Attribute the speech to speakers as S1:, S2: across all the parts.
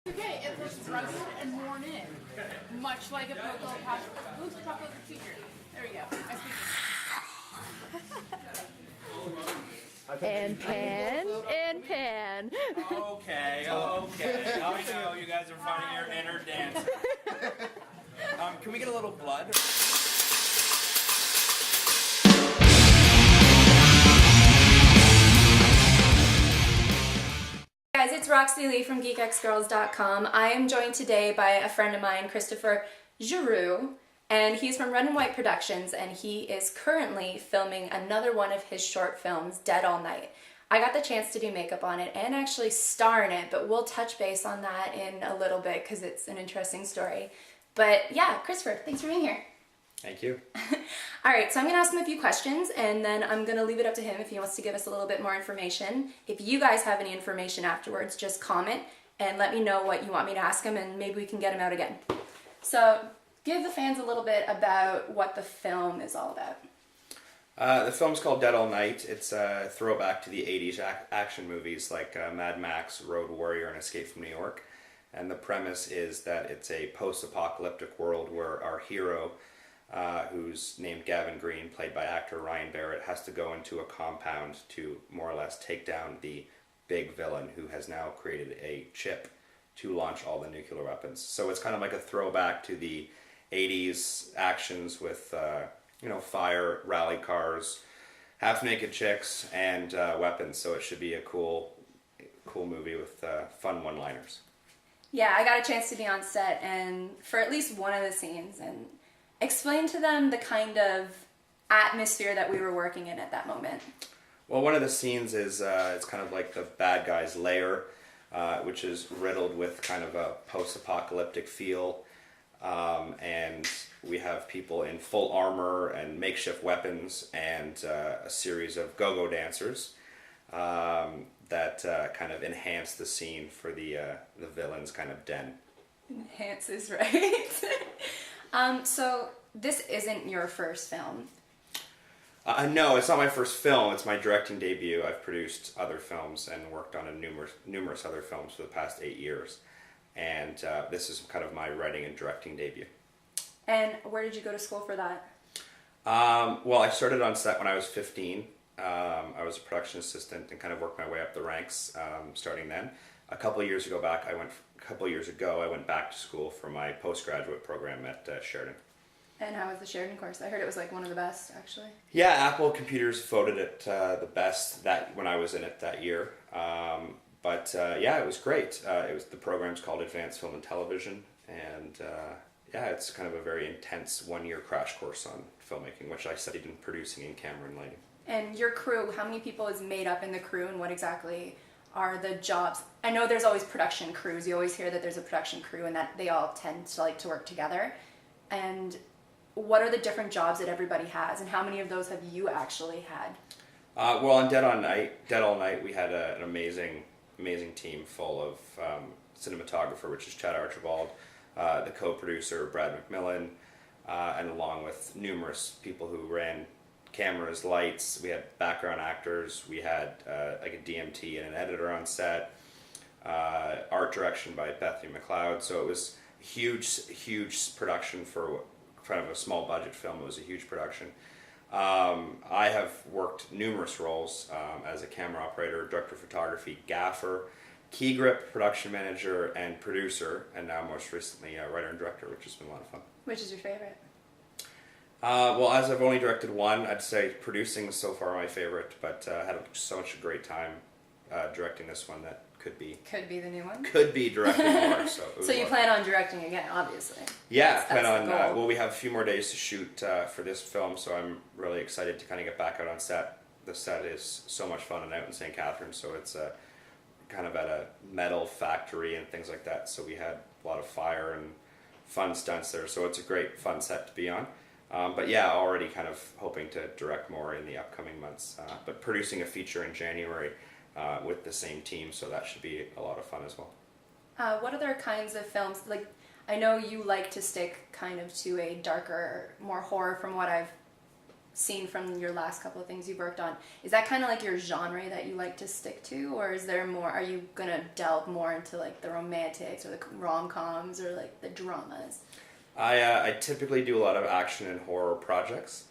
S1: Okay, it looks rugged and worn in, much like a Poco Passion. Who's Poco's teacher? There we go.
S2: And pan, and pan.
S3: Okay. I know you guys are finding your inner dancer. Can we get a little blood?
S4: Guys, it's Roxy Lee from GeekXGirls.com. I am joined today by a friend of mine, Christopher Giroux, and he's from Red and White Productions, and he is currently filming another one of his short films, Dead All Night. I got the chance to do makeup on it and actually star in it, but we'll touch base on that in a little bit because it's an interesting story. But yeah, Christopher, thanks for being here.
S3: Thank you.
S4: All right, so I'm going to ask him a few questions, and then I'm going to leave it up to him if he wants to give us a little bit more information. If you guys have any information afterwards, just comment and let me know what you want me to ask him, and maybe we can get him out again. So give the fans a little bit about what the film is all about.
S3: The film's called Dead All Night. It's a throwback to the 80s action movies like Mad Max, Road Warrior, and Escape from New York. And the premise is that it's a post-apocalyptic world where our hero, who's named Gavin Green, played by actor Ryan Barrett, has to go into a compound to more or less take down the big villain who has now created a chip to launch all the nuclear weapons. So it's kind of like a throwback to the 80s actions with fire, rally cars, half-naked chicks, and weapons. So it should be a cool movie with fun one-liners.
S4: Yeah, I got a chance to be on set and for at least one of the scenes and explain to them the kind of atmosphere that we were working in at that moment.
S3: Well, one of the scenes is it's kind of like the bad guy's lair, which is riddled with kind of a post-apocalyptic feel. And we have people in full armor and makeshift weapons and a series of go-go dancers that kind of enhance the scene for the villain's kind of den.
S4: Enhance is right. So this isn't your first film.
S3: No, it's not my first film. It's my directing debut. I've produced other films and worked on numerous other films for the past 8 years. And this is kind of my writing and directing debut.
S4: And where did you go to school for that?
S3: Well, I started on set when I was 15. I was a production assistant and kind of worked my way up the ranks starting then. A couple of years ago, I went back to school for my postgraduate program at Sheridan.
S4: And how was the Sheridan course? I heard it was like one of the best, actually.
S3: Yeah, Apple Computers voted it the best when I was in it that year. But it was great. The program's called Advanced Film and Television, and it's kind of a very intense 1-year crash course on filmmaking, which I studied in producing and camera and lighting.
S4: And your crew, how many people is made up in the crew, and what exactly are the jobs? I know there's always production crews. You always hear that there's a production crew and that they all tend to like to work together. And what are the different jobs that everybody has, and how many of those have you actually had?
S3: Well, on Dead All Night, we had an amazing team full of cinematographer, which is Chad Archibald, the co-producer Brad McMillan, and along with numerous people who ran cameras, lights. We had background actors. We had like a DMT and an editor on set. Art direction by Bethany McLeod. So it was huge production for kind of a small budget film. It was a huge production. I have worked numerous roles as a camera operator, director of photography, gaffer, key grip, production manager, and producer, and now most recently writer and director, which has been a lot of fun.
S4: Which is your favorite?
S3: Well, as I've only directed one, I'd say producing was so far my favorite, but I had such a great time directing this one that could be
S4: the new one.
S3: Could be directing more. So
S4: you plan on directing again, obviously.
S3: Yeah,
S4: that's
S3: plan on.
S4: the goal.
S3: Well, we have a few more days to shoot for this film, so I'm really excited to kind of get back out on set. The set is so much fun and out in St. Catharines, so it's kind of at a metal factory and things like that. So we had a lot of fire and fun stunts there. So it's a great fun set to be on. But yeah, already kind of hoping to direct more in the upcoming months. But producing a feature in January with the same team, so that should be a lot of fun as well.
S4: What other kinds of films, like, I know you like to stick kind of to a darker, more horror from what I've seen from your last couple of things you've worked on, is that kind of like your genre that you like to stick to, or is there more, are you gonna delve more into like the romantics or the rom-coms or like the dramas?
S3: I typically do a lot of action and horror projects,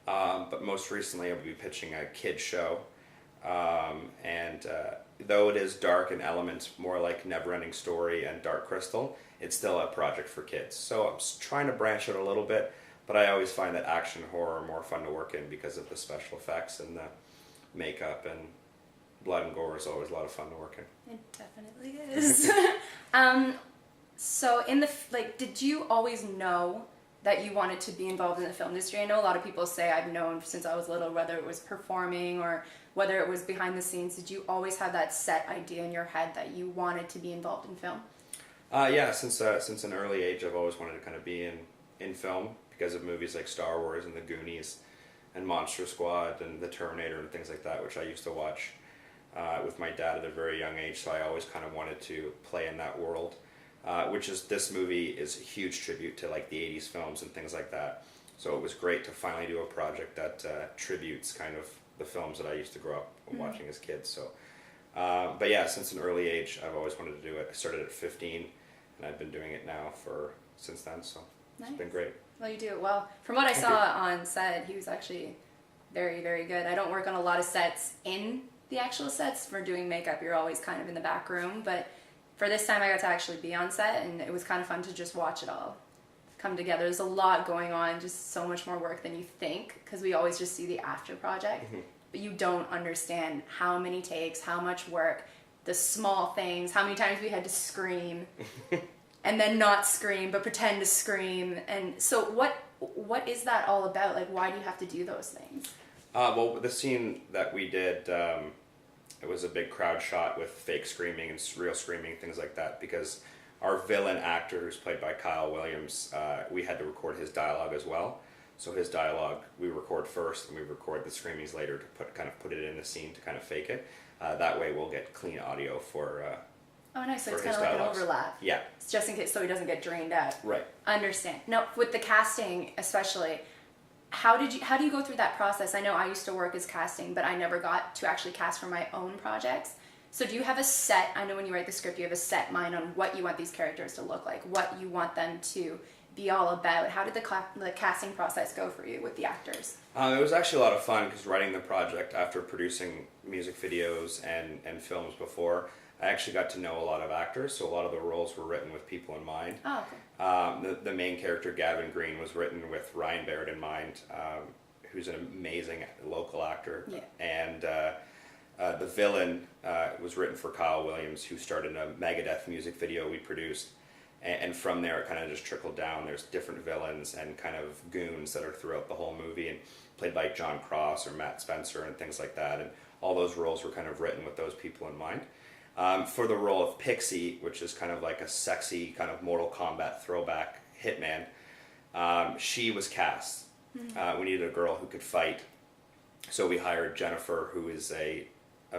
S3: but most recently I'll be pitching a kid show, and though it is dark in elements, more like Neverending Story and Dark Crystal, it's still a project for kids. So I'm trying to branch out a little bit, but I always find that action and horror are more fun to work in because of the special effects and the makeup, and blood and gore is always a lot of fun to work in.
S4: It definitely is. So in the, like, did you always know that you wanted to be involved in the film industry? I know a lot of people say I've known since I was little, whether it was performing or whether it was behind the scenes. Did you always have that set idea in your head that you wanted to be involved in film?
S3: Yeah, since an early age I've always wanted to kind of be in film because of movies like Star Wars and The Goonies and Monster Squad and The Terminator and things like that, which I used to watch with my dad at a very young age, so I always kind of wanted to play in that world. Which is, this movie is a huge tribute to like the 80s films and things like that. So it was great to finally do a project that tributes kind of the films that I used to grow up watching as kids. So, but yeah, since an early age, I've always wanted to do it. I started at 15, and I've been doing it now since then. So
S4: Nice.
S3: It's been great.
S4: Well, you do it well. From what I saw on set, he was actually very, very good. I don't work on a lot of sets in the actual sets. For doing makeup, you're always kind of in the back room, but for this time I got to actually be on set, and it was kind of fun to just watch it all come together. There's a lot going on, just so much more work than you think, because we always just see the after project, but you don't understand how many takes, how much work, the small things, how many times we had to scream and then not scream but pretend to scream. And so what is that all about? Like, why do you have to do those things?
S3: Well, the scene that we did, it was a big crowd shot with fake screaming and real screaming, things like that, because our villain actor, who's played by Kyle Williams, we had to record his dialogue as well. So his dialogue we record first, and we record the screamings later to put it in the scene to kind of fake it. That way we'll get clean audio for
S4: Oh, nice. So
S3: for
S4: it's
S3: his
S4: kind of like an
S3: dialogues.
S4: overlap.
S3: Yeah.
S4: It's just in case, so he doesn't get drained out.
S3: Right.
S4: Understand. Now, with the casting especially, how do you go through that process? I know I used to work as casting, but I never got to actually cast for my own projects. So do you have a set, I know when you write the script, you have a set mind on what you want these characters to look like, what you want them to be all about. How did the casting process go for you with the actors?
S3: It was actually a lot of fun, because writing the project after producing music videos and films before, I actually got to know a lot of actors, so a lot of the roles were written with people in mind.
S4: Oh, okay.
S3: The main character, Gavin Green, was written with Ryan Barrett in mind, who's an amazing local actor.
S4: Yeah.
S3: And the villain was written for Kyle Williams, who starred in a Megadeth music video we produced. And from there, it kind of just trickled down. There's different villains and kind of goons that are throughout the whole movie, and played by John Cross or Matt Spencer and things like that. And all those roles were kind of written with those people in mind. For the role of Pixie, which is kind of like a sexy kind of Mortal Kombat throwback hitman, she was cast. We needed a girl who could fight, so we hired Jennifer, who is a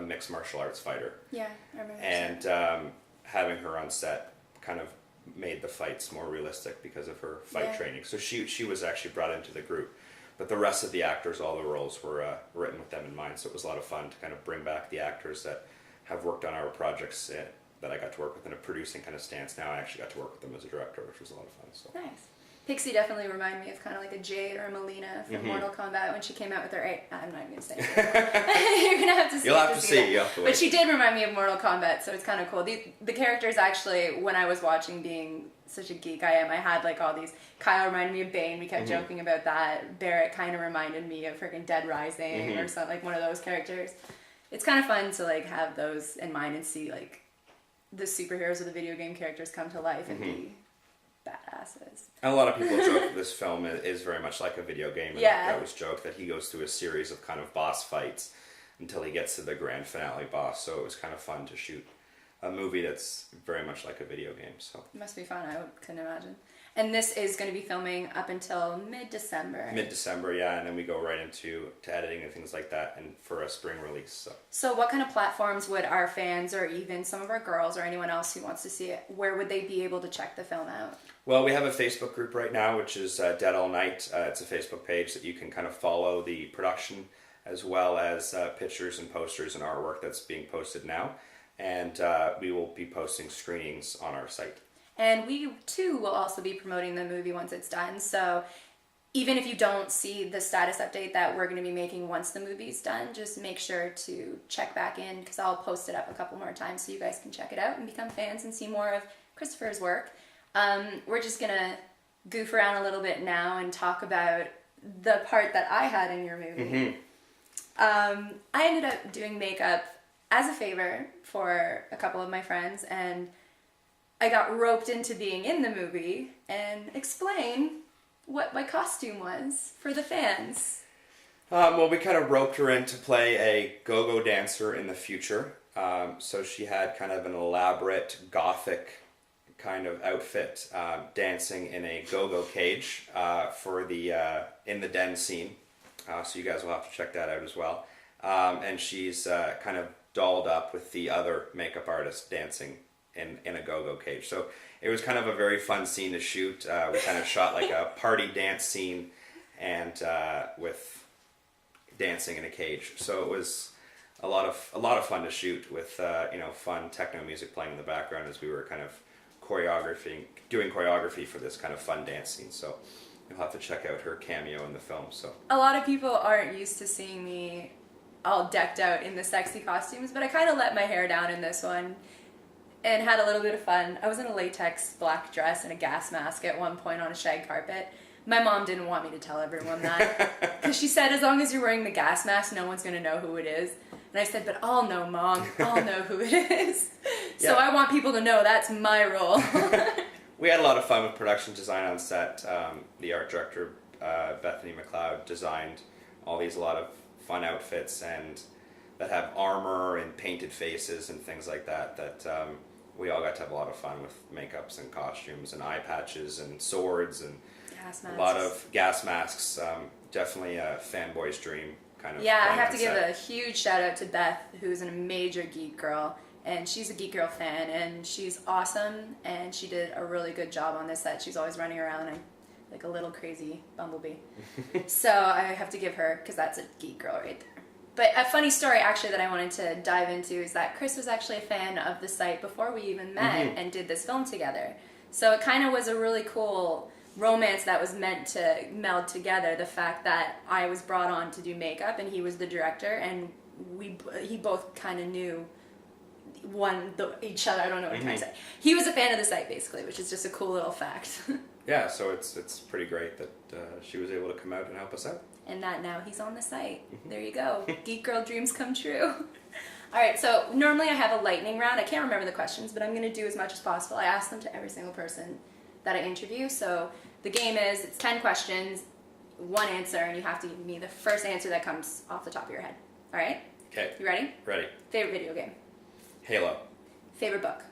S3: mixed martial arts fighter.
S4: Yeah, I remember.
S3: And having her on set kind of made the fights more realistic because of her fight training. So she was actually brought into the group. But the rest of the actors, all the roles were written with them in mind, so it was a lot of fun to kind of bring back the actors that have worked on our projects that I got to work with in a producing kind of stance. Now I actually got to work with them as a director, which was a lot of fun. So.
S4: Nice. Pixie definitely reminded me of kind of like a Jade or a Melina from Mortal Kombat when she came out with her. I'm not even gonna say it. You're gonna have to see.
S3: You'll have to see. You have to wait.
S4: But she did remind me of Mortal Kombat, so it's kind of cool. The characters actually, when I was watching, being such a geek I am, I had like all these. Kyle reminded me of Bane. We kept joking about that. Barrett kind of reminded me of freaking Dead Rising or something, like one of those characters. It's kind of fun to like have those in mind and see like the superheroes or the video game characters come to life and be badasses.
S3: And a lot of people joke that this film is very much like a video game. And I always joke that he goes through a series of kind of boss fights until he gets to the grand finale boss. So it was kind of fun to shoot a movie that's very much like a video game. So
S4: It must be fun. Couldn't imagine. And this is going to be filming up until mid-December.
S3: Mid-December, yeah, and then we go right into editing and things like that, and for a spring release.
S4: So what kind of platforms would our fans, or even some of our girls, or anyone else who wants to see it, where would they be able to check the film out?
S3: Well, we have a Facebook group right now, which is Dead All Night. It's a Facebook page that you can kind of follow the production, as well as pictures and posters and artwork that's being posted now. And we will be posting screenings on our site.
S4: And we, too, will also be promoting the movie once it's done. So even if you don't see the status update that we're going to be making once the movie's done, just make sure to check back in, because I'll post it up a couple more times so you guys can check it out and become fans and see more of Christopher's work. We're just going to goof around a little bit now and talk about the part that I had in your movie. I ended up doing makeup as a favor for a couple of my friends, and I got roped into being in the movie. And explain what my costume was for the fans.
S3: Well, we kind of roped her in to play a go-go dancer in the future. So she had kind of an elaborate gothic kind of outfit, dancing in a go-go cage for the in the den scene. So you guys will have to check that out as well. And she's kind of dolled up with the other makeup artist dancing in a go-go cage. So it was kind of a very fun scene to shoot. We kind of shot like a party dance scene, and with dancing in a cage. So it was a lot of fun to shoot with fun techno music playing in the background as we were kind of doing choreography for this kind of fun dance scene. So you'll have to check out her cameo in the film. So
S4: a lot of people aren't used to seeing me all decked out in the sexy costumes, but I kind of let my hair down in this one and had a little bit of fun. I was in a latex black dress and a gas mask at one point on a shag carpet. My mom didn't want me to tell everyone that, because she said, as long as you're wearing the gas mask, no one's going to know who it is. And I said, but I'll know, Mom. I'll know who it is.
S3: Yeah.
S4: So I want people to know that's my role.
S3: We had a lot of fun with production design on set. The art director, Bethany McLeod, designed a lot of fun outfits and that have armor and painted faces and things like that. We all got to have a lot of fun with makeups and costumes and eye patches and swords and a lot of gas masks. Definitely a fanboy's dream kind of.
S4: Yeah, I have to give a huge shout out to Beth, who's a major Geek Girl, and she's a Geek Girl fan, and she's awesome, and she did a really good job on this set. She's always running around like a little crazy bumblebee. So I have to give her, because that's a Geek Girl right there. But a funny story actually that I wanted to dive into is that Chris was actually a fan of the site before we even met and did this film together. So it kind of was a really cool romance that was meant to meld together, the fact that I was brought on to do makeup and he was the director, and he both kind of knew each other. I don't know what I'm trying to say. He was a fan of the site basically, which is just a cool little fact.
S3: Yeah, so it's pretty great that she was able to come out and help us out.
S4: And that now he's on the site. There you go. Geek Girl dreams come true. All right, so normally I have a lightning round. I can't remember the questions, but I'm going to do as much as possible. I ask them to every single person that I interview. So the game is, it's 10 questions, one answer, and you have to give me the first answer that comes off the top of your head. All right?
S3: Okay.
S4: You ready?
S3: Ready.
S4: Favorite video game?
S3: Halo.
S4: Favorite book?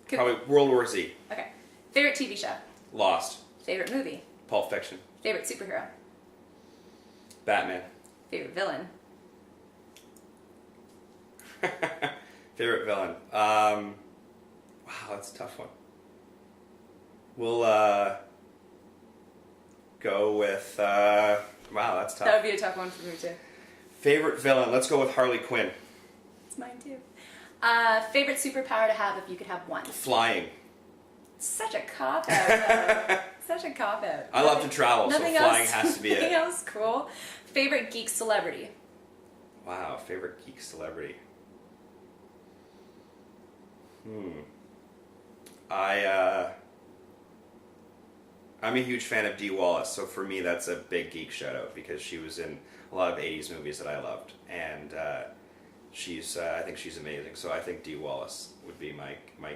S3: Probably World War Z.
S4: Okay. Favorite TV show?
S3: Lost.
S4: Favorite movie?
S3: Pulp Fiction.
S4: Favorite superhero?
S3: Batman.
S4: Favorite villain?
S3: Favorite villain. Wow, that's a tough one. We'll go with wow, that's tough.
S4: That would be a tough one for me too.
S3: Favorite villain. Let's go with Harley Quinn.
S4: It's mine too. Favorite superpower to have if you could have one?
S3: Flying.
S4: Such a cop out. Such a cop out.
S3: I love to travel, so
S4: Nothing
S3: flying
S4: else,
S3: has to be
S4: nothing
S3: it.
S4: else cool. Favorite geek celebrity?
S3: Wow, favorite geek celebrity. I'm a huge fan of Dee Wallace, so for me that's a big geek shout out because she was in a lot of 80s movies that I loved, and I think she's amazing. So I think Dee Wallace would be my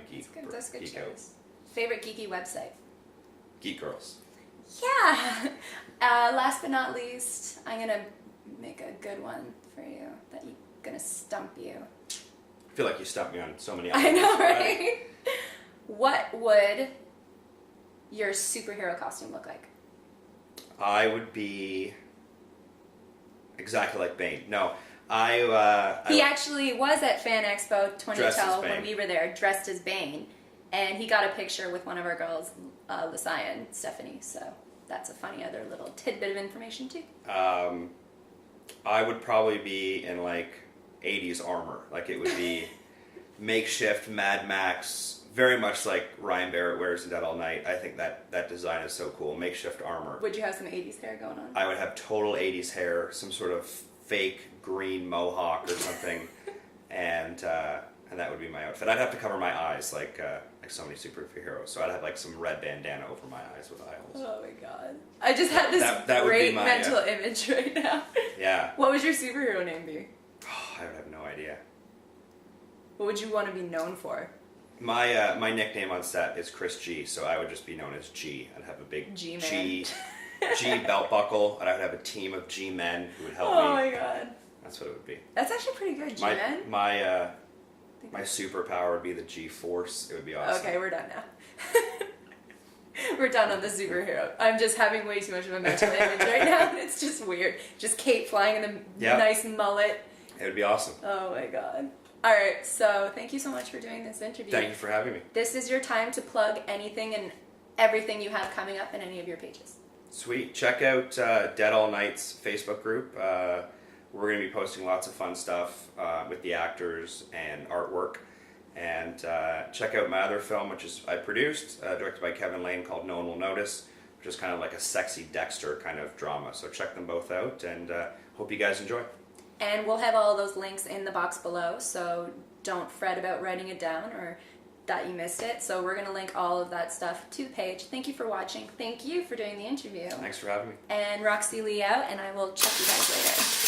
S3: geek.
S4: That's good
S3: geek out.
S4: choice. Favorite geeky website?
S3: Geek Girls.
S4: Yeah. Last but not least, I'm gonna make a good one for you that you gonna stump you.
S3: I feel like you stumped me on so many
S4: I
S3: items
S4: know,
S3: already.
S4: right? What would your superhero costume look like?
S3: I would be exactly like Bane. No, I
S4: He actually was at Fan Expo
S3: Dressed as
S4: 2012 when
S3: Bane.
S4: we were there, dressed as Bane, and he got a picture with one of our girls, Lucia and Stephanie. So that's a funny other little tidbit of information too.
S3: I would probably be in like 80s armor. Like it would be makeshift Mad Max, very much like Ryan Barrett wears in Dead All Night. I think that design is so cool. Makeshift armor.
S4: Would you have some 80s hair going on?
S3: I would have total 80s hair, some sort of fake green mohawk or something, and that would be my outfit. I'd have to cover my eyes like so many superheroes. So I'd have like some red bandana over my eyes with eye holes.
S4: Oh my god. I just had this
S3: That would be
S4: great
S3: my,
S4: mental image right now.
S3: Yeah.
S4: What would your superhero name be?
S3: Oh, I would have no idea.
S4: What would you want to be known for?
S3: My nickname on set is Chris G, so I would just be known as G. I'd have a big
S4: G-man.
S3: G belt buckle, and I would have a team of G men who would help me.
S4: Oh my god.
S3: That's what it would be.
S4: That's actually pretty good, G-Man.
S3: My superpower would be the G Force. It would be awesome.
S4: Okay, we're done now. We're done on the superhero. I'm just having way too much of a mental image right now. It's just weird. Just Kate flying in a
S3: Yep.
S4: nice mullet.
S3: It would be awesome.
S4: Oh my god. Alright, so thank you so much for doing this interview.
S3: Thank you for having me.
S4: This is your time to plug anything and everything you have coming up in any of your pages.
S3: Sweet. Check out Dead All Night's Facebook group. We're going to be posting lots of fun stuff with the actors and artwork. And check out my other film, which is I produced, directed by Kevin Lane, called No One Will Notice, which is kind of like a sexy Dexter kind of drama. So check them both out, and hope you guys enjoy.
S4: And we'll have all those links in the box below, so don't fret about writing it down or that you missed it. So we're going to link all of that stuff to the page. Thank you for watching. Thank you for doing the interview.
S3: Thanks for having me.
S4: And Roxy Lee out, and I will check you guys later.